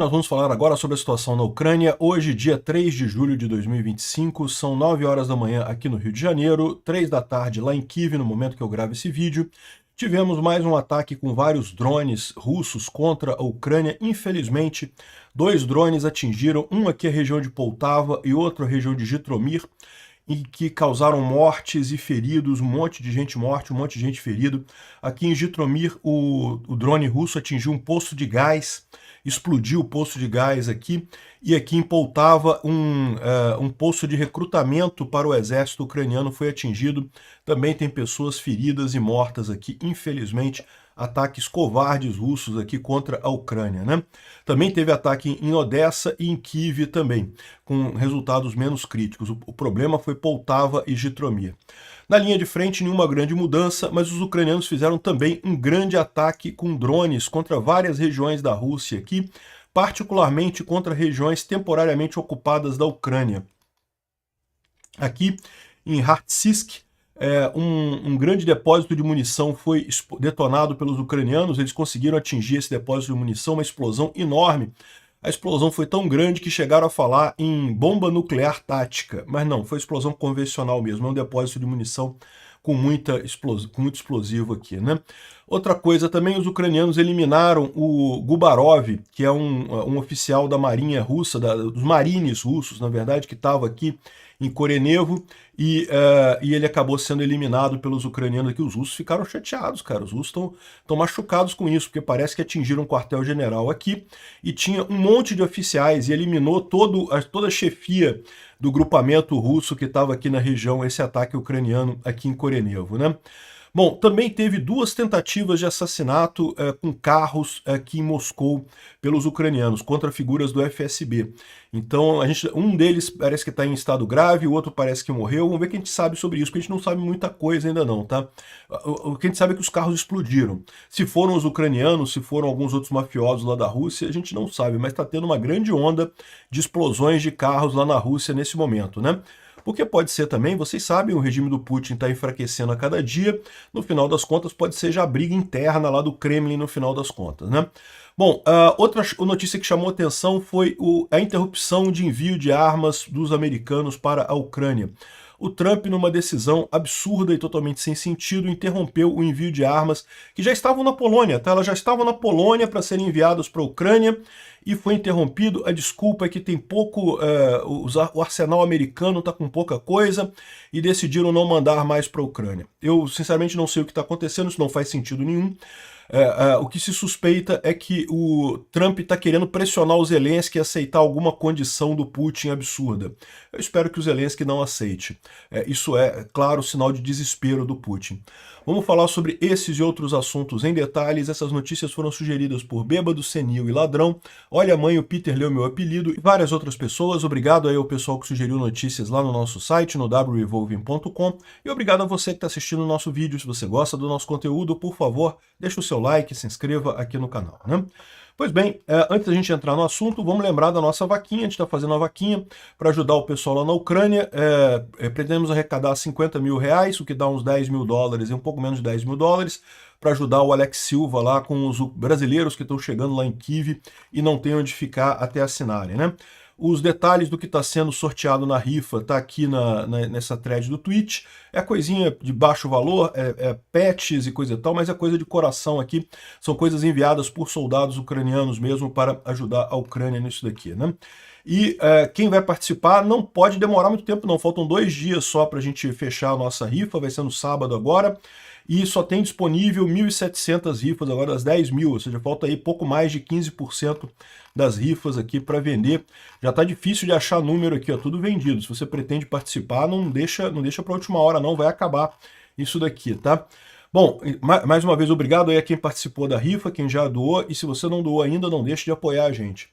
Nós vamos falar agora sobre a situação na Ucrânia. Hoje, dia 3 de julho de 2025, são 9 horas da manhã aqui no Rio de Janeiro, 3 da tarde lá em Kiev, no momento que eu gravo esse vídeo. Tivemos mais um ataque com vários drones russos contra a Ucrânia. Infelizmente, 2 drones atingiram, um aqui a região de Poltava e outro a região de Jitomir, e que causaram mortes e feridos, um monte de gente morta, um monte de gente ferido. Aqui em Jitomir, o drone russo atingiu um poço de gás, explodiu o poço de gás aqui, e aqui em Poltava um poço de recrutamento para o exército ucraniano foi atingido. Também tem pessoas feridas e mortas aqui, infelizmente, ataques covardes russos aqui contra a Ucrânia, né? Também teve ataque em Odessa e em Kiev também, com resultados menos críticos. O problema foi Poltava e Jitomir. Na linha de frente, nenhuma grande mudança, mas os ucranianos fizeram também um grande ataque com drones contra várias regiões da Rússia aqui, particularmente contra regiões temporariamente ocupadas da Ucrânia. Aqui em Artsakh, um grande depósito de munição foi detonado pelos ucranianos. Eles conseguiram atingir esse depósito de munição, uma explosão enorme. A explosão foi tão grande que chegaram a falar em bomba nuclear tática, mas não, foi explosão convencional mesmo, é um depósito de munição com muito explosivo aqui, né? Outra coisa também, os ucranianos eliminaram o Gubarov, que é um oficial da marinha russa, dos marines russos, na verdade, que estava aqui em Korenevo, e ele acabou sendo eliminado pelos ucranianos aqui. Os russos ficaram chateados, cara, os russos estão machucados com isso, porque parece que atingiram um quartel-general aqui, e tinha um monte de oficiais, e eliminou toda a chefia do grupamento russo que estava aqui na região, esse ataque ucraniano aqui em Korenevo, né? Bom, também teve 2 tentativas de assassinato com carros aqui em Moscou pelos ucranianos, contra figuras do FSB. Então, um deles parece que está em estado grave, o outro parece que morreu. Vamos ver o que a gente sabe sobre isso, porque a gente não sabe muita coisa ainda não, tá? O que a gente sabe é que os carros explodiram. Se foram os ucranianos, se foram alguns outros mafiosos lá da Rússia, a gente não sabe, mas está tendo uma grande onda de explosões de carros lá na Rússia nesse momento, né? Porque pode ser também, vocês sabem, o regime do Putin está enfraquecendo a cada dia, no final das contas pode ser já a briga interna lá do Kremlin no final das contas, né? Bom, outra notícia que chamou atenção foi a interrupção de envio de armas dos americanos para a Ucrânia. O Trump, numa decisão absurda e totalmente sem sentido, interrompeu o envio de armas que já estavam na Polônia, tá? Elas já estavam na Polônia para serem enviadas para a Ucrânia, e foi interrompido. A desculpa é que tem pouco, o arsenal americano está com pouca coisa, e decidiram não mandar mais para a Ucrânia. Eu, sinceramente, não sei o que está acontecendo, isso não faz sentido nenhum. O que se suspeita é que o Trump está querendo pressionar o Zelensky a aceitar alguma condição do Putin absurda. Eu espero que o Zelensky não aceite. Isso é, claro, sinal de desespero do Putin. Vamos falar sobre esses e outros assuntos em detalhes. Essas notícias foram sugeridas por Bêbado, Senil e Ladrão. Olha, mãe, o Peter leu meu apelido e várias outras pessoas. Obrigado aí ao pessoal que sugeriu notícias lá no nosso site, no wrevolving.com. E obrigado a você que está assistindo o nosso vídeo. Se você gosta do nosso conteúdo, por favor, deixa o seu like, se inscreva aqui no canal, né? Pois bem, antes da gente entrar no assunto, vamos lembrar da nossa vaquinha. A gente está fazendo uma vaquinha para ajudar o pessoal lá na Ucrânia. Pretendemos arrecadar 50 mil reais, o que dá uns 10 mil dólares e um pouco menos de 10 mil dólares, para ajudar o Alex Silva lá com os brasileiros que estão chegando lá em Kiev e não tem onde ficar até assinarem, né? Os detalhes do que está sendo sorteado na rifa tá aqui nessa thread do Twitch. É coisinha de baixo valor, patches e coisa e tal, mas é coisa de coração aqui. São coisas enviadas por soldados ucranianos mesmo para ajudar a Ucrânia nisso daqui, né? E quem vai participar não pode demorar muito tempo não, faltam 2 dias só para a gente fechar a nossa rifa, vai ser no sábado agora. E só tem disponível 1.700 rifas agora das 10 mil, ou seja, falta aí pouco mais de 15% das rifas aqui para vender. Já está difícil de achar número aqui, ó, tudo vendido. Se você pretende participar, não deixa para a última hora não, vai acabar isso daqui, tá? Bom, mais uma vez obrigado aí a quem participou da rifa, quem já doou, e se você não doou ainda, não deixe de apoiar a gente.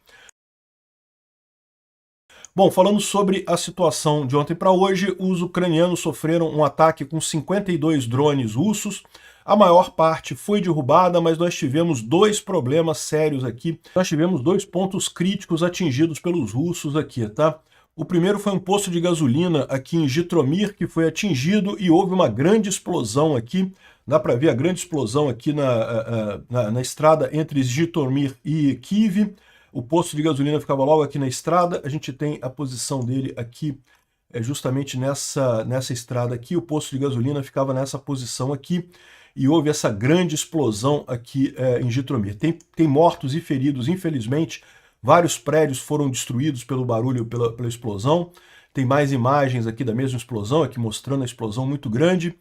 Bom, falando sobre a situação de ontem para hoje, os ucranianos sofreram um ataque com 52 drones russos. A maior parte foi derrubada, mas nós tivemos 2 problemas sérios aqui. Nós tivemos 2 pontos críticos atingidos pelos russos aqui, tá? O primeiro foi um posto de gasolina aqui em Jitomir, que foi atingido e houve uma grande explosão aqui. Dá para ver a grande explosão aqui na estrada entre Jitomir e Kiev. O posto de gasolina ficava logo aqui na estrada, a gente tem a posição dele aqui, justamente nessa estrada aqui, o posto de gasolina ficava nessa posição aqui, e houve essa grande explosão aqui em Jitomir. Tem mortos e feridos, infelizmente, vários prédios foram destruídos pelo barulho, pela explosão. Tem mais imagens aqui da mesma explosão, aqui mostrando a explosão muito grande.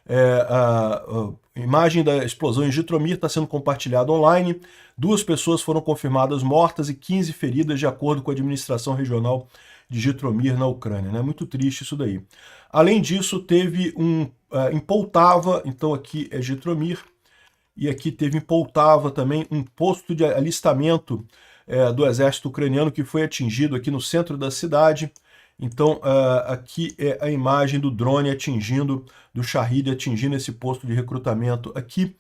A imagem da explosão em Jitomir está sendo compartilhada online. 2 pessoas foram confirmadas mortas e 15 feridas, de acordo com a administração regional de Jitomir, na Ucrânia, né? Muito triste isso daí. Além disso, teve em Poltava, então aqui é Jitomir, e aqui teve em Poltava também um posto de alistamento do exército ucraniano que foi atingido aqui no centro da cidade. Então, aqui é a imagem do drone do Shahid atingindo esse posto de recrutamento aqui.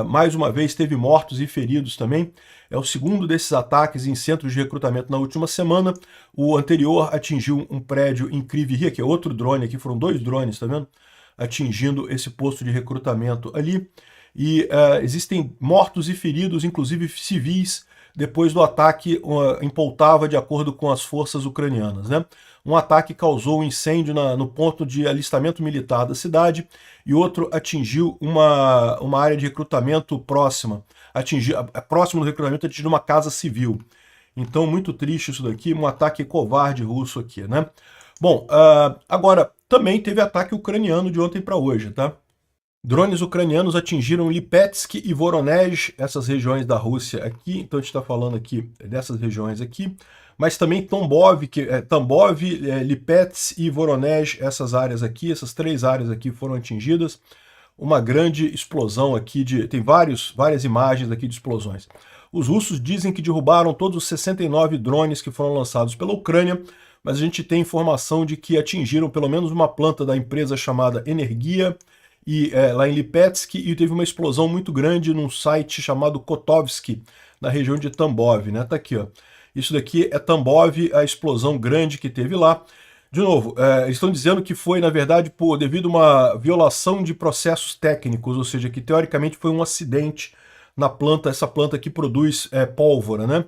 Mais uma vez, teve mortos e feridos também. É o segundo desses ataques em centros de recrutamento na última semana. O anterior atingiu um prédio em Kryvyi, que é outro drone aqui, foram 2 drones, tá vendo? Atingindo esse posto de recrutamento ali. E existem mortos e feridos, inclusive civis, depois do ataque em Poltava, de acordo com as forças ucranianas, né? Um ataque causou um incêndio no ponto de alistamento militar da cidade e outro atingiu uma área de recrutamento próximo do recrutamento, atingiu uma casa civil. Então, muito triste isso daqui, um ataque covarde russo aqui, né? Bom, agora, também teve ataque ucraniano de ontem para hoje, tá? Drones ucranianos atingiram Lipetsk e Voronezh, essas regiões da Rússia aqui, então a gente está falando aqui dessas regiões aqui, mas também Tambov, Lipetsk e Voronezh, essas áreas aqui, essas 3 áreas aqui foram atingidas. Uma grande explosão aqui, tem várias imagens aqui de explosões. Os russos dizem que derrubaram todos os 69 drones que foram lançados pela Ucrânia, mas a gente tem informação de que atingiram pelo menos uma planta da empresa chamada Energia, lá em Lipetsk, e teve uma explosão muito grande num site chamado Kotovsky, na região de Tambov, né? Tá aqui, ó. Isso daqui é Tambov, a explosão grande que teve lá. De novo, eles estão dizendo que foi, na verdade, devido a uma violação de processos técnicos, ou seja, que teoricamente foi um acidente na planta, essa planta que produz pólvora, né?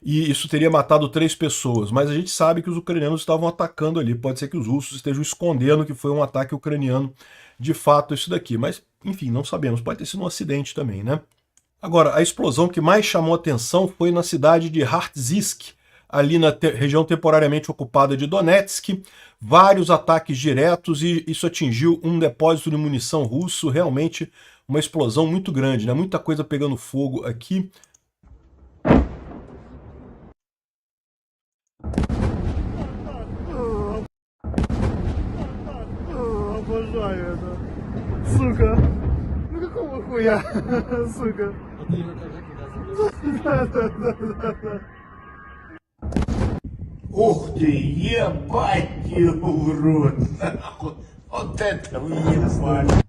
E isso teria matado 3 pessoas, mas a gente sabe que os ucranianos estavam atacando ali, pode ser que os russos estejam escondendo que foi um ataque ucraniano de fato isso daqui, mas enfim, não sabemos, pode ter sido um acidente também, né? Agora, a explosão que mais chamou atenção foi na cidade de Hartzisk, ali na região temporariamente ocupada de Donetsk, vários ataques diretos e isso atingiu um depósito de munição russo, realmente uma explosão muito grande, né? Muita coisa pegando fogo aqui. Сука, ну какого хуя, сука. Ух ты, ебать его в рот, нахуй. Вот это въебать.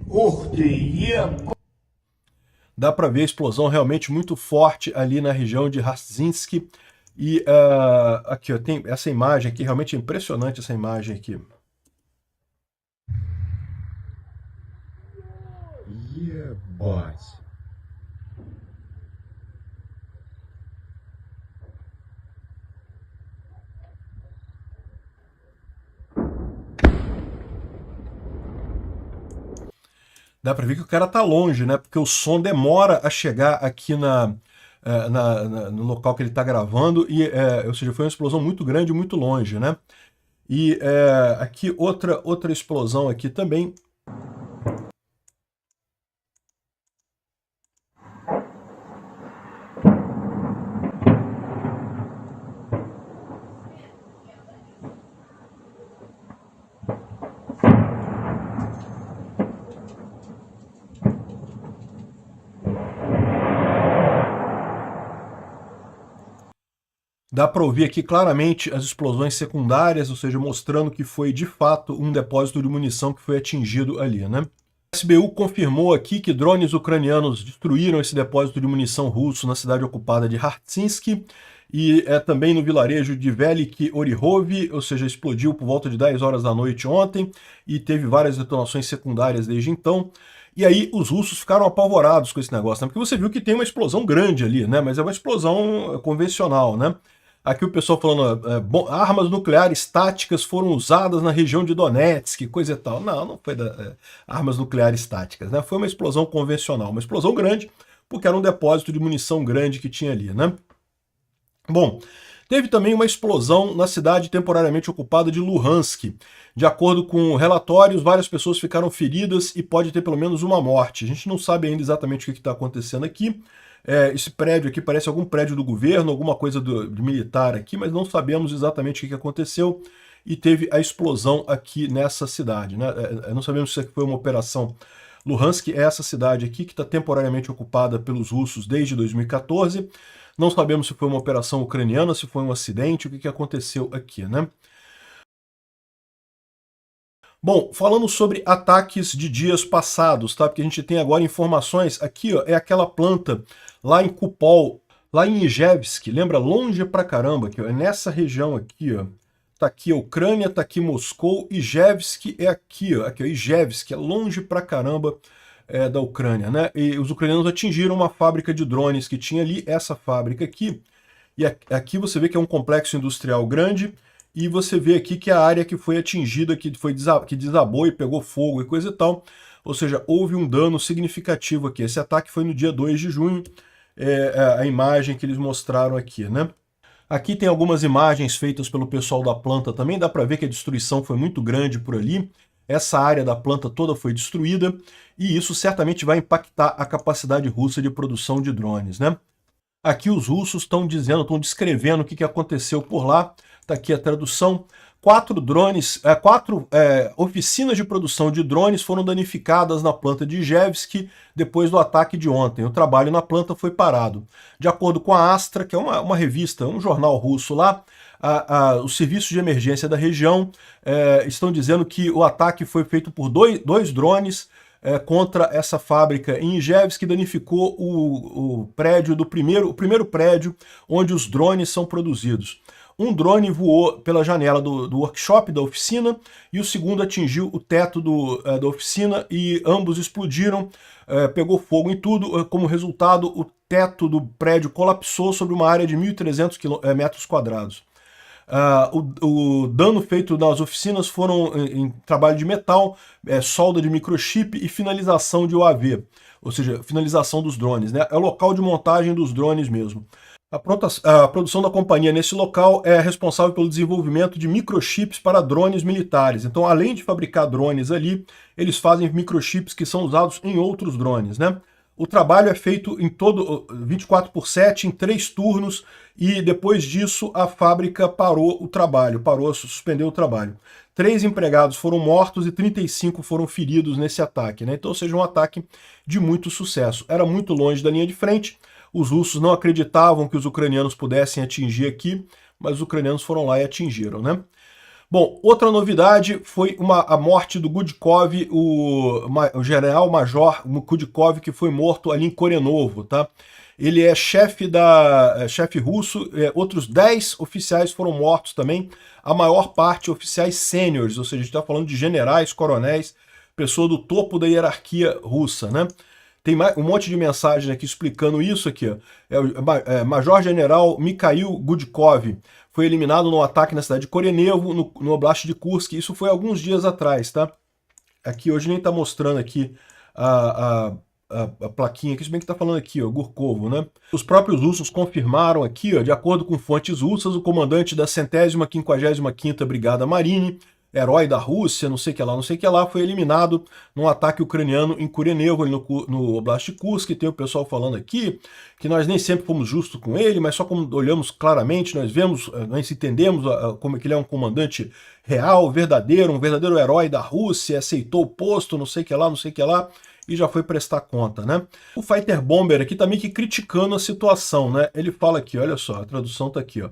Ух ты, ебать. Dá para ver a explosão realmente muito forte ali na região de Hartzinsk. E aqui, ó, tem essa imagem aqui, realmente é impressionante essa imagem aqui. Ебать. Dá para ver que o cara tá longe, né? Porque o som demora a chegar aqui no local que ele está gravando, ou seja, foi uma explosão muito grande, muito longe, né? E aqui outra explosão aqui também. Dá para ouvir aqui claramente as explosões secundárias, ou seja, mostrando que foi de fato um depósito de munição que foi atingido ali, né? A SBU confirmou aqui que drones ucranianos destruíram esse depósito de munição russo na cidade ocupada de Hartzinsk e também no vilarejo de Velik Orihov, ou seja, explodiu por volta de 10 horas da noite ontem e teve várias detonações secundárias desde então. E aí os russos ficaram apavorados com esse negócio, né? Porque você viu que tem uma explosão grande ali, né? Mas é uma explosão convencional, né? Aqui o pessoal falando, armas nucleares táticas foram usadas na região de Donetsk, coisa e tal. Não, não foi armas nucleares táticas, né? Foi uma explosão convencional, uma explosão grande, porque era um depósito de munição grande que tinha ali, né? Bom, teve também uma explosão na cidade temporariamente ocupada de Luhansk. De acordo com relatórios, várias pessoas ficaram feridas e pode ter pelo menos uma morte. A gente não sabe ainda exatamente o que está acontecendo aqui. Esse prédio aqui parece algum prédio do governo, alguma coisa de militar aqui, mas não sabemos exatamente o que aconteceu. E teve a explosão aqui nessa cidade, né? Não sabemos se foi uma operação. Luhansk é essa cidade aqui que está temporariamente ocupada pelos russos desde 2014. Não sabemos se foi uma operação ucraniana, se foi um acidente, o que aconteceu aqui, né? Bom, falando sobre ataques de dias passados, tá? Porque a gente tem agora informações, aqui ó, é aquela planta lá em Kupol, lá em Ijevsk, lembra? Longe pra caramba, aqui, ó, é nessa região aqui, ó. Tá aqui a Ucrânia, tá aqui Moscou, Ijevsk é aqui, ó, Ijevsk, é longe pra caramba da Ucrânia, né? E os ucranianos atingiram uma fábrica de drones que tinha ali, essa fábrica aqui, e aqui você vê que é um complexo industrial grande, e você vê aqui que a área que foi atingida, que desabou e pegou fogo e coisa e tal, ou seja, houve um dano significativo aqui. Esse ataque foi no dia 2 de junho, a imagem que eles mostraram aqui, né? Aqui tem algumas imagens feitas pelo pessoal da planta também, dá para ver que a destruição foi muito grande por ali. Essa área da planta toda foi destruída, e isso certamente vai impactar a capacidade russa de produção de drones, né? Aqui os russos estão descrevendo o que aconteceu por lá. Está aqui a tradução. 4 oficinas de produção de drones foram danificadas na planta de Ijevsk depois do ataque de ontem. O trabalho na planta foi parado. De acordo com a Astra, que é uma revista, um jornal russo lá, os serviços de emergência da região estão dizendo que o ataque foi feito por dois drones contra essa fábrica em Ijevsk, que danificou o prédio o primeiro prédio onde os drones são produzidos. Um drone voou pela janela do workshop, da oficina, e o segundo atingiu o teto da oficina e ambos explodiram, pegou fogo em tudo. Como resultado, o teto do prédio colapsou sobre uma área de 1.300 metros quadrados. O dano feito nas oficinas foram em trabalho de metal, solda de microchip e finalização de UAV, ou seja, finalização dos drones, né? É o local de montagem dos drones mesmo. A produção da companhia nesse local é responsável pelo desenvolvimento de microchips para drones militares. Então, além de fabricar drones ali, eles fazem microchips que são usados em outros drones, né? O trabalho é feito em 24/7, em 3 turnos, e depois disso a fábrica parou o trabalho, suspendeu o trabalho. 3 empregados foram mortos e 35 foram feridos nesse ataque, né? Então, ou seja, um ataque de muito sucesso. Era muito longe da linha de frente, os russos não acreditavam que os ucranianos pudessem atingir aqui, mas os ucranianos foram lá e atingiram, né? Bom, outra novidade foi a morte do Gudkov, o general-major Gudkov, que foi morto ali em Korenovo, tá? Ele é chefe russo, outros 10 oficiais foram mortos também, a maior parte oficiais sêniores, ou seja, a gente está falando de generais, coronéis, pessoa do topo da hierarquia russa, né? Tem um monte de mensagem aqui explicando isso aqui, ó. Major-General Mikhail Gudkov foi eliminado num ataque na cidade de Korenevo, no Oblast de Kursk. Isso foi alguns dias atrás, tá? Aqui hoje nem tá mostrando aqui a plaquinha aqui, se bem que tá falando aqui, ó, Gurkovo, né? Os próprios russos confirmaram aqui, ó, de acordo com fontes russas, o comandante da 155ª Brigada Marine, herói da Rússia, não sei o que lá, foi eliminado num ataque ucraniano em Korenevo, no Oblast de Kursk. Tem o pessoal falando aqui que nós nem sempre fomos justos com ele, mas só como olhamos claramente, nós entendemos como que ele é um comandante real, verdadeiro, um verdadeiro herói da Rússia, aceitou o posto, não sei o que lá, e já foi prestar conta, né? O Fighter Bomber aqui tá meio que criticando a situação, né? Ele fala aqui, olha só, a tradução tá aqui, ó.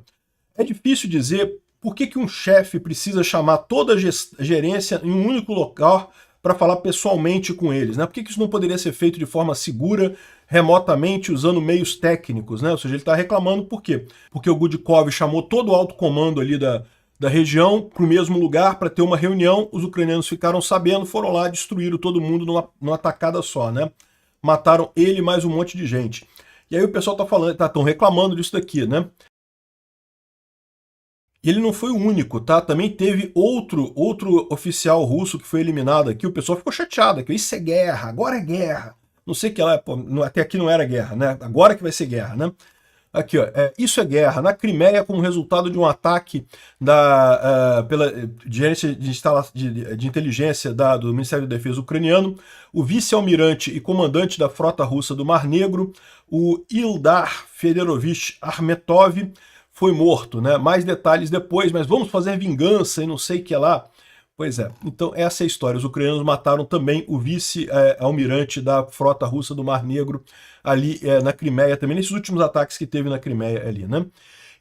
É difícil dizer por que um chefe precisa chamar toda a gerência em um único local para falar pessoalmente com eles, né? Por que isso não poderia ser feito de forma segura, remotamente, usando meios técnicos, né? Ou seja, ele está reclamando por quê? Porque o Gudkov chamou todo o alto comando ali da da região para o mesmo lugar para ter uma reunião. Os ucranianos ficaram sabendo, foram lá, destruíram todo mundo numa tacada só, né? Mataram ele e mais um monte de gente. E aí o pessoal tá falando, tão reclamando disso daqui, né? E ele não foi o único, tá? Também teve outro oficial russo que foi eliminado aqui. O pessoal ficou chateado aqui. Isso é guerra, agora é guerra. Não sei o que lá, pô, até aqui não era guerra, né? Agora que vai ser guerra, né? Aqui, ó, isso é guerra. Na Crimeia, como resultado de um ataque pela gerência de inteligência do Ministério da Defesa ucraniano, o vice-almirante e comandante da frota russa do Mar Negro, o Ildar Fedorovich Armetov, foi morto, né? Mais detalhes depois, mas vamos fazer vingança e não sei o que lá. Pois é, então essa é a história. Os ucranianos mataram também o vice-almirante da frota russa do Mar Negro ali na Crimeia também, nesses últimos ataques que teve na Crimeia ali, né?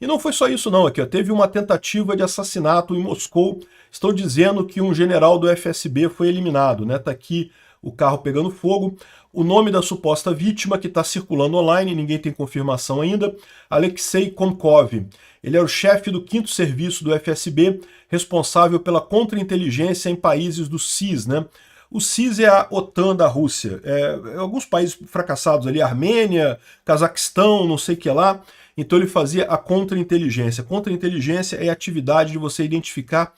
E não foi só isso não, aqui ó, teve uma tentativa de assassinato em Moscou. Estão dizendo que um general do FSB foi eliminado, né? Tá aqui o carro pegando fogo. O nome da suposta vítima, que está circulando online, ninguém tem confirmação ainda, Alexei Komkov. Ele era o chefe do 5º Serviço do FSB, responsável pela contra-inteligência em países do CIS, né? O CIS é a OTAN da Rússia. Alguns países fracassados ali, Armênia, Cazaquistão, não sei o que lá. Então ele fazia a contra-inteligência. Contra-inteligência é a atividade de você identificar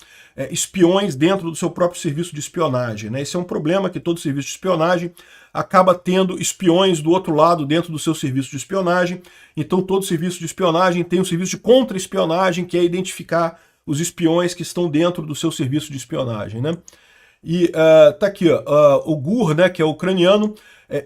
espiões dentro do seu próprio serviço de espionagem, né? Esse é um problema que todo serviço de espionagem acaba tendo espiões do outro lado dentro do seu serviço de espionagem. Então todo serviço de espionagem tem um serviço de contra-espionagem, que é identificar os espiões que estão dentro do seu serviço de espionagem, né? E tá aqui, ó, o Gur, né, que é ucraniano,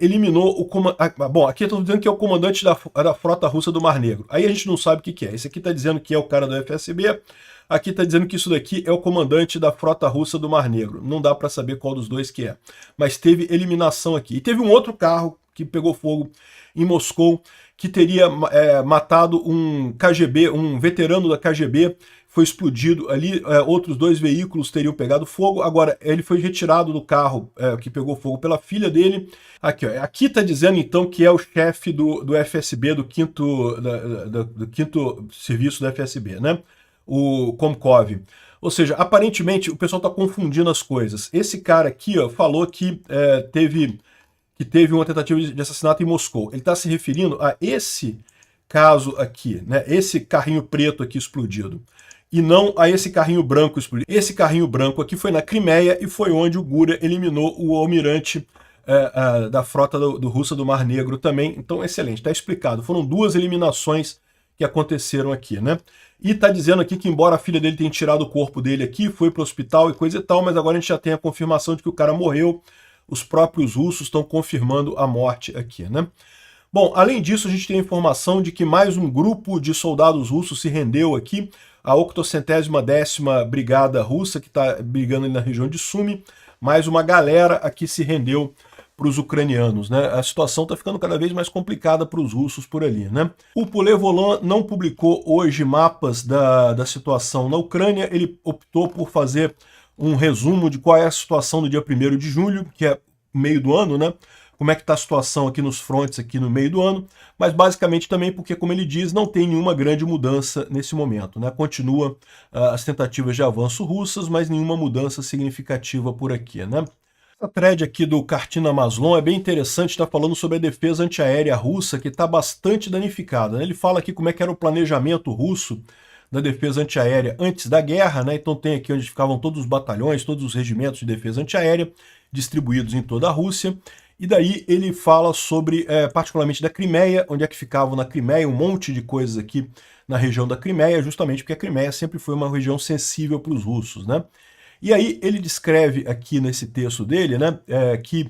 eliminou o comandante. Bom, aqui eu estou dizendo que é o comandante da frota russa do Mar Negro. Aí a gente não sabe o que é. Esse aqui está dizendo que é o cara do FSB. Aqui está dizendo que isso daqui é o comandante da frota russa do Mar Negro. Não dá para saber qual dos dois que é. Mas teve eliminação aqui. E teve um outro carro que pegou fogo em Moscou, que teria matado um KGB, um veterano da KGB, foi explodido ali, outros 2 veículos teriam pegado fogo. Agora, ele foi retirado do carro que pegou fogo pela filha dele. Aqui, ó, aqui está dizendo então que é o chefe do FSB, do 5º Serviço do FSB, né? O Komkov. Ou seja, aparentemente o pessoal está confundindo as coisas. Esse cara aqui, ó, falou que teve uma tentativa de assassinato em Moscou. Ele está se referindo a esse caso aqui, né? Esse carrinho preto aqui explodido. E não a esse carrinho branco explodido. Esse carrinho branco aqui foi na Crimeia e foi onde o Gura eliminou o almirante da frota do russa do Mar Negro também. Então, excelente, está explicado. Foram 2 eliminações que aconteceram aqui, né? E está dizendo aqui que, embora a filha dele tenha tirado o corpo dele aqui, foi para o hospital e coisa e tal, mas agora a gente já tem a confirmação de que o cara morreu. Os próprios russos estão confirmando a morte aqui, né? Bom, além disso, a gente tem a informação de que mais um grupo de soldados russos se rendeu aqui, a 810ª Brigada Russa, que está brigando ali na região de Sumy. Mais uma galera aqui se rendeu para os ucranianos, né? A situação está ficando cada vez mais complicada para os russos por ali, né? O Pulevolan não publicou hoje mapas da situação na Ucrânia. Ele optou por fazer um resumo de qual é a situação do dia 1º de julho, que é meio do ano, né? Como é que está a situação aqui nos frontes aqui no meio do ano, mas basicamente também porque, como ele diz, não tem nenhuma grande mudança nesse momento, né? Continua as tentativas de avanço russas, mas nenhuma mudança significativa por aqui, né? Essa thread aqui do Kartina Maslon é bem interessante, está falando sobre a defesa antiaérea russa, que está bastante danificada, né? Ele fala aqui como é que era o planejamento russo da defesa antiaérea antes da guerra, né? Então tem aqui onde ficavam todos os batalhões, todos os regimentos de defesa antiaérea distribuídos em toda a Rússia. E daí ele fala sobre, particularmente da Crimeia, onde é que ficavam na Crimeia, um monte de coisas aqui na região da Crimeia, justamente porque a Crimeia sempre foi uma região sensível para os russos, né? E aí ele descreve aqui nesse texto dele, né, que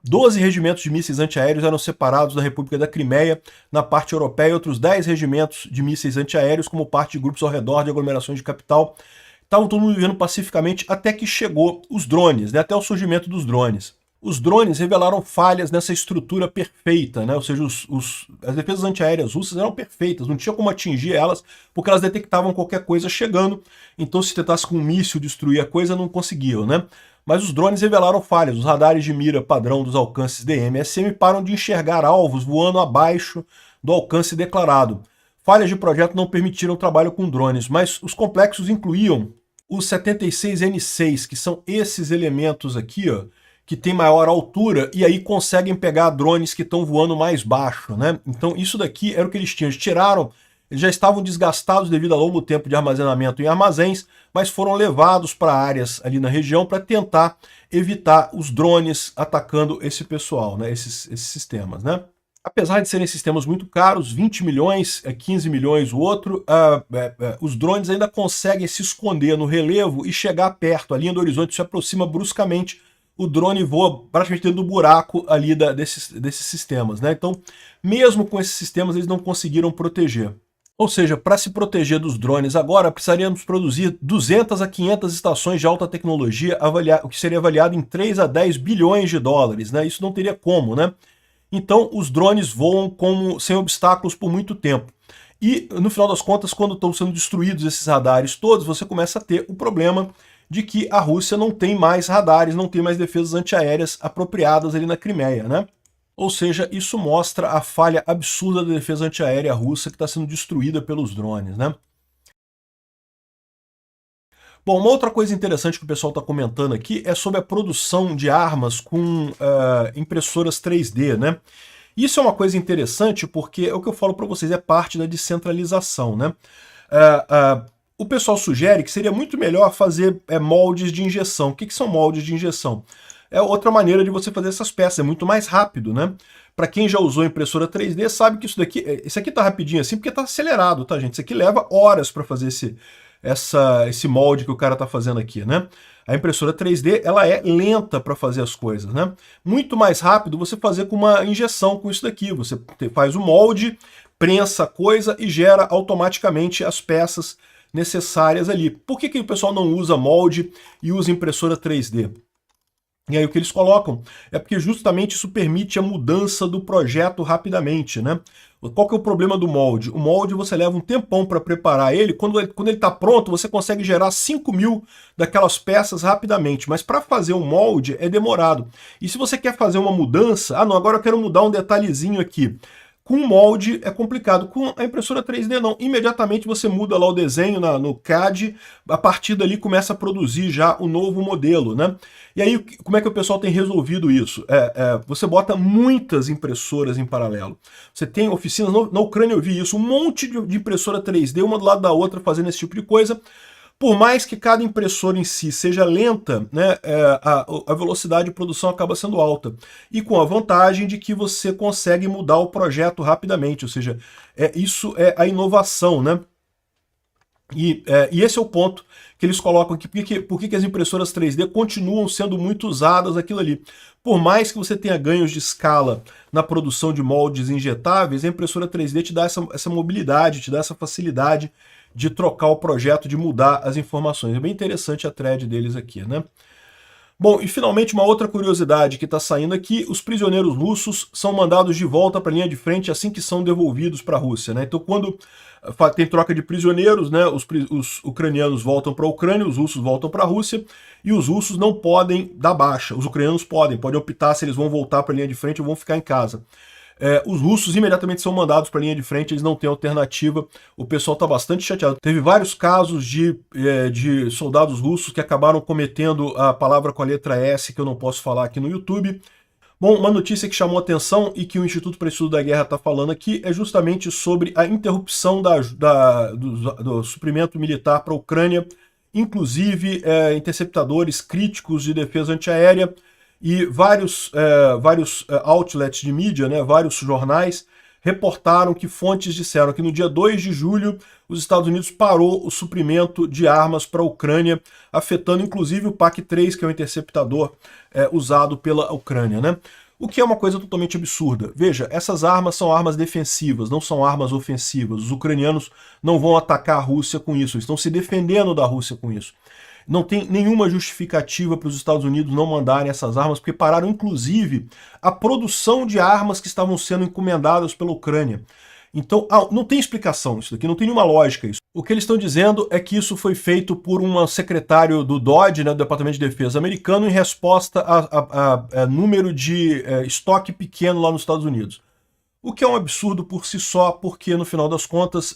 12 regimentos de mísseis antiaéreos eram separados da República da Crimeia na parte europeia e outros 10 regimentos de mísseis antiaéreos como parte de grupos ao redor de aglomerações de capital. Estavam todo mundo vivendo pacificamente até que chegou os drones, né, até o surgimento dos drones. Os drones revelaram falhas nessa estrutura perfeita, né? Ou seja, as defesas antiaéreas russas eram perfeitas, não tinha como atingir elas, porque elas detectavam qualquer coisa chegando, então se tentasse com um míssil destruir a coisa, não conseguiam, né? Mas os drones revelaram falhas, os radares de mira padrão dos alcances DM e SM param de enxergar alvos voando abaixo do alcance declarado. falhas de projeto não permitiram o trabalho com drones, mas os complexos incluíam os 76N6, que são esses elementos aqui, ó, que tem maior altura e aí conseguem pegar drones que estão voando mais baixo, né? Então isso daqui era o que eles tinham. Eles tiraram, eles já estavam desgastados devido a longo tempo de armazenamento em armazéns, mas foram levados para áreas ali na região para tentar evitar os drones atacando esse pessoal, né? Esses sistemas, né? Apesar de serem sistemas muito caros, 20 milhões, 15 milhões o outro, os drones ainda conseguem se esconder no relevo e chegar perto. A linha do horizonte se aproxima bruscamente, o drone voa praticamente dentro do buraco ali desses sistemas, né? Então, mesmo com esses sistemas, eles não conseguiram proteger. Ou seja, para se proteger dos drones agora, precisaríamos produzir 200 a 500 estações de alta tecnologia, o que seria avaliado em 3 a 10 bilhões de dólares, né? Isso não teria como, né? Então, os drones voam sem obstáculos por muito tempo. E, no final das contas, quando estão sendo destruídos esses radares todos, você começa a ter o problema de que a Rússia não tem mais radares, não tem mais defesas antiaéreas apropriadas ali na Crimeia, né? Ou seja, isso mostra a falha absurda da defesa antiaérea russa que está sendo destruída pelos drones, né? Bom, uma outra coisa interessante que o pessoal está comentando aqui é sobre a produção de armas com impressoras 3D, né? Isso é uma coisa interessante porque é o que eu falo para vocês, é parte da descentralização, né? O pessoal sugere que seria muito melhor fazer moldes de injeção. O que são moldes de injeção? É outra maneira de você fazer essas peças, é muito mais rápido, né? Para quem já usou impressora 3D sabe que isso aqui tá rapidinho assim porque tá acelerado, tá, gente? Isso aqui leva horas para fazer esse molde que o cara tá fazendo aqui, né? A impressora 3D, ela é lenta para fazer as coisas, né? Muito mais rápido você fazer com uma injeção com isso daqui. Você faz o molde, prensa a coisa e gera automaticamente as peças necessárias ali. Por que o pessoal não usa molde e usa impressora 3D? E aí o que eles colocam é porque justamente isso permite a mudança do projeto rapidamente, né? Qual que é o problema do molde? O molde você leva um tempão para preparar ele, quando ele está pronto você consegue gerar 5.000 daquelas peças rapidamente, mas para fazer um molde é demorado. E se você quer fazer uma mudança, não, agora eu quero mudar um detalhezinho aqui. Com o molde é complicado, com a impressora 3D não. Imediatamente você muda lá o desenho no CAD, a partir dali começa a produzir já o novo modelo, né? E aí, como é que o pessoal tem resolvido isso? Você bota muitas impressoras em paralelo. Você tem oficinas, na Ucrânia eu vi isso, um monte de impressora 3D, uma do lado da outra, fazendo esse tipo de coisa. Por mais que cada impressora em si seja lenta, né, a velocidade de produção acaba sendo alta. E com a vantagem de que você consegue mudar o projeto rapidamente, ou seja, isso é a inovação, né? E esse é o ponto que eles colocam aqui, por que as impressoras 3D continuam sendo muito usadas aquilo ali. Por mais que você tenha ganhos de escala na produção de moldes injetáveis, a impressora 3D te dá essa mobilidade, te dá essa facilidade de trocar o projeto, de mudar as informações. É bem interessante a thread deles aqui, né? Bom, e finalmente uma outra curiosidade que está saindo aqui, os prisioneiros russos são mandados de volta para a linha de frente assim que são devolvidos para a Rússia, né? Então quando tem troca de prisioneiros, né, os ucranianos voltam para a Ucrânia, os russos voltam para a Rússia, e os russos não podem dar baixa, os ucranianos podem optar se eles vão voltar para a linha de frente ou vão ficar em casa. Os russos imediatamente são mandados para a linha de frente, eles não têm alternativa, o pessoal está bastante chateado. Teve vários casos de soldados russos que acabaram cometendo a palavra com a letra S, que eu não posso falar aqui no YouTube. Bom, uma notícia que chamou atenção e que o Instituto para Estudo da Guerra está falando aqui é justamente sobre a interrupção do suprimento militar para a Ucrânia, inclusive interceptadores críticos de defesa antiaérea, e vários outlets de mídia, né, vários jornais, reportaram que fontes disseram que no dia 2 de julho os Estados Unidos parou o suprimento de armas para a Ucrânia, afetando inclusive o PAC-3, que é o interceptador usado pela Ucrânia, né? O que é uma coisa totalmente absurda. Veja, essas armas são armas defensivas, não são armas ofensivas. Os ucranianos não vão atacar a Rússia com isso, eles estão se defendendo da Rússia com isso. Não tem nenhuma justificativa para os Estados Unidos não mandarem essas armas, porque pararam, inclusive, a produção de armas que estavam sendo encomendadas pela Ucrânia. Então, não tem explicação isso daqui, não tem nenhuma lógica isso. O que eles estão dizendo é que isso foi feito por um secretário do DOD, né, do Departamento de Defesa americano, em resposta a número de estoque pequeno lá nos Estados Unidos. o que é um absurdo por si só, porque no final das contas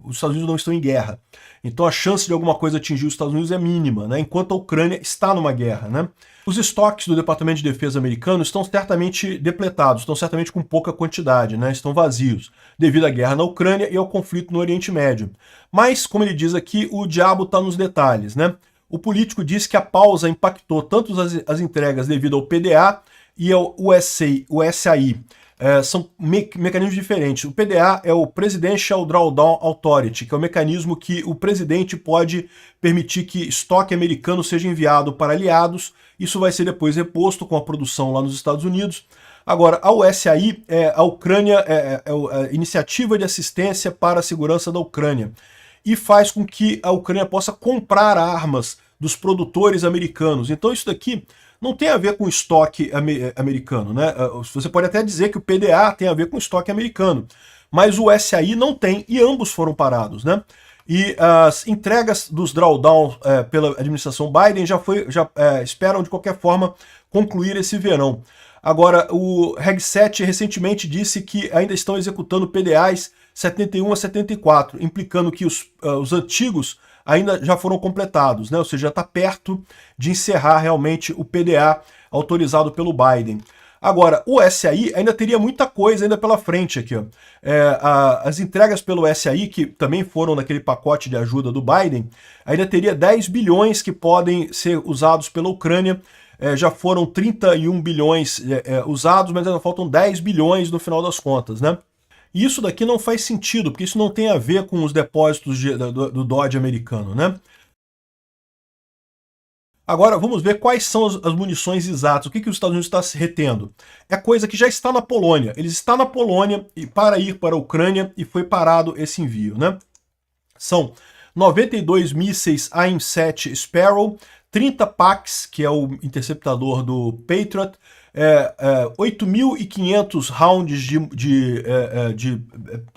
os Estados Unidos não estão em guerra. Então a chance de alguma coisa atingir os Estados Unidos é mínima, né? Enquanto a Ucrânia está numa guerra, né? Os estoques do Departamento de Defesa americano estão certamente depletados, estão certamente com pouca quantidade, né? Estão vazios, devido à guerra na Ucrânia e ao conflito no Oriente Médio. Mas, como ele diz aqui, o diabo está nos detalhes, né? O político diz que a pausa impactou tanto as entregas devido ao PDA e ao USAI. São mecanismos diferentes. O PDA é o Presidential Drawdown Authority, que é o mecanismo que o presidente pode permitir que estoque americano seja enviado para aliados. Isso vai ser depois reposto com a produção lá nos Estados Unidos. Agora, a USAI, a Ucrânia, é a Iniciativa de Assistência para a Segurança da Ucrânia, e faz com que a Ucrânia possa comprar armas dos produtores americanos. Então isso daqui não tem a ver com estoque americano, né? Você pode até dizer que o PDA tem a ver com estoque americano, mas o USAI não tem, e ambos foram parados, né? E as entregas dos drawdown pela administração Biden já esperam de qualquer forma concluir esse verão. Agora, o Reg 7 recentemente disse que ainda estão executando PDAs 71 a 74, implicando que os antigos ainda já foram completados, né? Ou seja, já está perto de encerrar realmente o PDA autorizado pelo Biden. Agora, o SAI ainda teria muita coisa ainda pela frente aqui. Ó. As entregas pelo SAI, que também foram naquele pacote de ajuda do Biden, ainda teria 10 bilhões que podem ser usados pela Ucrânia. Já foram 31 bilhões usados, mas ainda faltam 10 bilhões no final das contas, né? E isso daqui não faz sentido, porque isso não tem a ver com os depósitos do Dodge americano, né? Agora, vamos ver quais são as munições exatas, o que os Estados Unidos está se retendo. É coisa que já está na Polônia. Eles estão na Polônia para ir para a Ucrânia e foi parado esse envio, né? São 92 mísseis AIM-7 Sparrow, 30 PACs, que é o interceptador do Patriot, 8.500 rounds de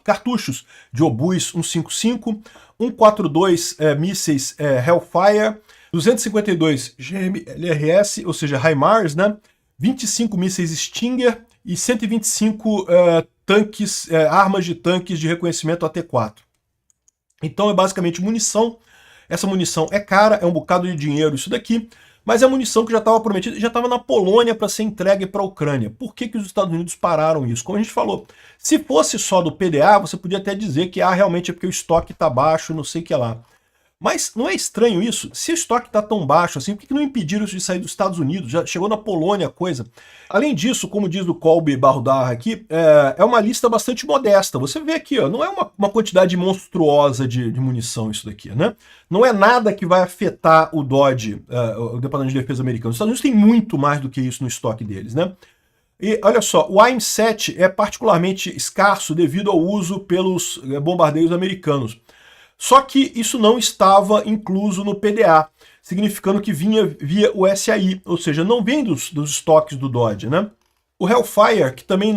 cartuchos de obus 155, 142 mísseis Hellfire, 252 GMLRS, ou seja, HIMARS, né? 25 mísseis Stinger e 125 armas de tanques de reconhecimento AT-4. Então é basicamente munição. Essa munição é cara, é um bocado de dinheiro isso daqui, mas é munição que já estava prometida, já estava na Polônia para ser entregue para a Ucrânia. Por que os Estados Unidos pararam isso? Como a gente falou, se fosse só do PDA, você podia até dizer que realmente é porque o estoque está baixo, não sei o que lá. Mas não é estranho isso? Se o estoque está tão baixo assim, por que não impediram isso de sair dos Estados Unidos? Já chegou na Polônia a coisa. Além disso, como diz o Colby Barudar aqui, é uma lista bastante modesta. Você vê aqui, ó, não é uma quantidade monstruosa de munição isso daqui, né? Não é nada que vai afetar o DoD, o Departamento de Defesa americano. Os Estados Unidos têm muito mais do que isso no estoque deles, né? E olha só, o AIM-7 é particularmente escasso devido ao uso pelos bombardeiros americanos. Só que isso não estava incluso no PDA, significando que vinha via o SAI, ou seja, não vem dos estoques do DoD, né? O Hellfire, que também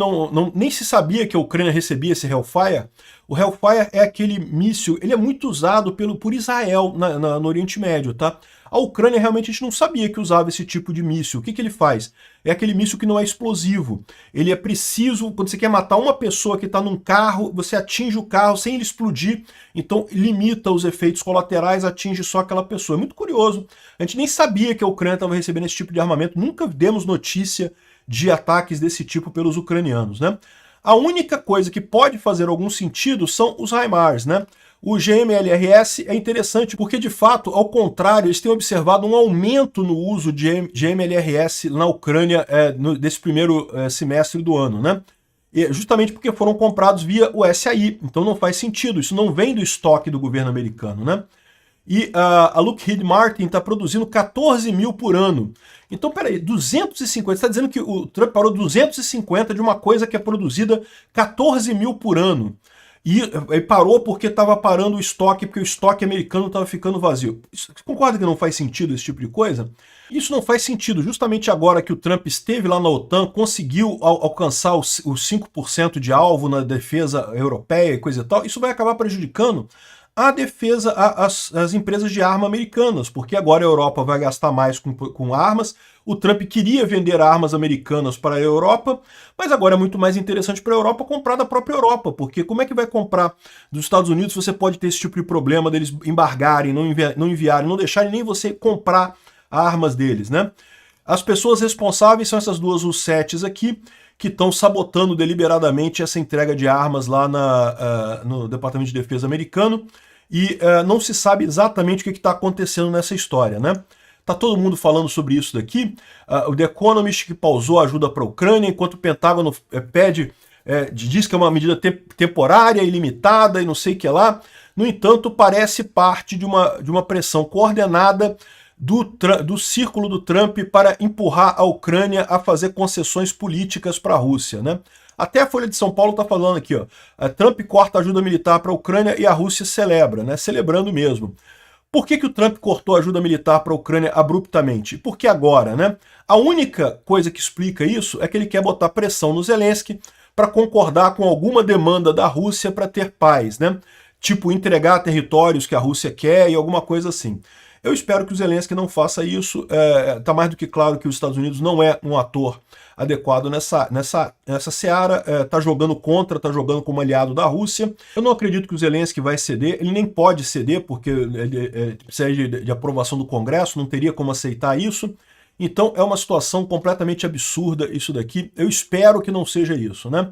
nem se sabia que a Ucrânia recebia esse Hellfire, o Hellfire é aquele míssil, ele é muito usado por Israel no Oriente Médio, tá? A Ucrânia realmente a gente não sabia que usava esse tipo de míssil. O que ele faz? É aquele míssil que não é explosivo. Ele é preciso, quando você quer matar uma pessoa que está num carro, você atinge o carro sem ele explodir, então limita os efeitos colaterais, atinge só aquela pessoa. É muito curioso. A gente nem sabia que a Ucrânia estava recebendo esse tipo de armamento, nunca demos notícia de ataques desse tipo pelos ucranianos, né? A única coisa que pode fazer algum sentido são os HIMARS, né? O GMLRS é interessante porque, de fato, ao contrário, eles têm observado um aumento no uso de GMLRS na Ucrânia nesse primeiro semestre do ano, né? E justamente porque foram comprados via o SAI, então não faz sentido, isso não vem do estoque do governo americano, né? E a Lockheed Martin está produzindo 14 mil por ano. Então, peraí, 250, você está dizendo que o Trump parou 250 de uma coisa que é produzida 14 mil por ano. E parou porque estava parando o estoque, porque o estoque americano estava ficando vazio. Você concorda que não faz sentido esse tipo de coisa? Isso não faz sentido. Justamente agora que o Trump esteve lá na OTAN, conseguiu alcançar os 5% de alvo na defesa europeia e coisa e tal, isso vai acabar prejudicando a defesa, as empresas de arma americanas, porque agora a Europa vai gastar mais com armas. O Trump queria vender armas americanas para a Europa, mas agora é muito mais interessante para a Europa comprar da própria Europa, porque como é que vai comprar dos Estados Unidos? Você pode ter esse tipo de problema deles embargarem, não enviarem, não deixarem nem você comprar armas deles, né? As pessoas responsáveis são essas duas U-7s aqui, que estão sabotando deliberadamente essa entrega de armas lá no Departamento de Defesa americano, e não se sabe exatamente o que está acontecendo nessa história, né? Tá todo mundo falando sobre isso daqui. O The Economist que pausou a ajuda para a Ucrânia, enquanto o Pentágono diz que é uma medida temporária, ilimitada e não sei o que lá. No entanto, parece parte de uma pressão coordenada do círculo do Trump para empurrar a Ucrânia a fazer concessões políticas para a Rússia, né? Até a Folha de São Paulo está falando aqui, ó, Trump corta ajuda militar para a Ucrânia e a Rússia celebra, né? Celebrando mesmo. Por que o Trump cortou a ajuda militar para a Ucrânia abruptamente? Porque agora, né? A única coisa que explica isso é que ele quer botar pressão no Zelensky para concordar com alguma demanda da Rússia para ter paz, né? Tipo, entregar territórios que a Rússia quer e alguma coisa assim. Eu espero que o Zelensky não faça isso. Tá mais do que claro que os Estados Unidos não é um ator adequado nessa seara, tá jogando contra, tá jogando como aliado da Rússia. Eu não acredito que o Zelensky vai ceder, ele nem pode ceder, porque ele precisa de aprovação do Congresso, não teria como aceitar isso. Então é uma situação completamente absurda isso daqui. Eu espero que não seja isso, né?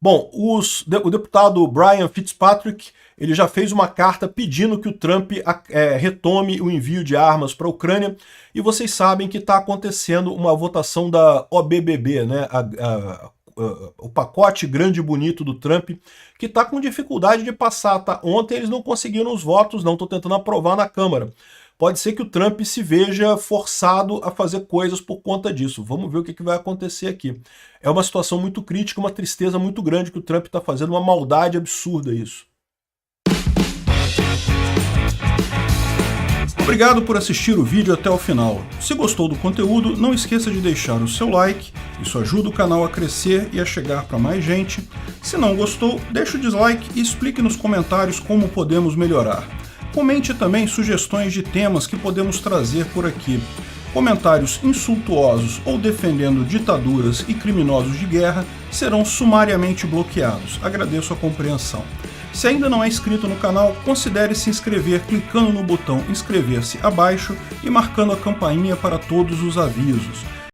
Bom, o deputado Brian Fitzpatrick, ele já fez uma carta pedindo que o Trump retome o envio de armas para a Ucrânia, e vocês sabem que está acontecendo uma votação da OBBB, né? O pacote grande e bonito do Trump, que está com dificuldade de passar, tá? Ontem eles não conseguiram os votos, não, estão tentando aprovar na Câmara. Pode ser que o Trump se veja forçado a fazer coisas por conta disso. Vamos ver o que vai acontecer aqui. É uma situação muito crítica, uma tristeza muito grande que o Trump está fazendo, uma maldade absurda isso. Obrigado por assistir o vídeo até o final. Se gostou do conteúdo, não esqueça de deixar o seu like, isso ajuda o canal a crescer e a chegar para mais gente. Se não gostou, deixe o dislike e explique nos comentários como podemos melhorar. Comente também sugestões de temas que podemos trazer por aqui. Comentários insultuosos ou defendendo ditaduras e criminosos de guerra serão sumariamente bloqueados. Agradeço a compreensão. Se ainda não é inscrito no canal, considere se inscrever clicando no botão inscrever-se abaixo e marcando a campainha para todos os avisos.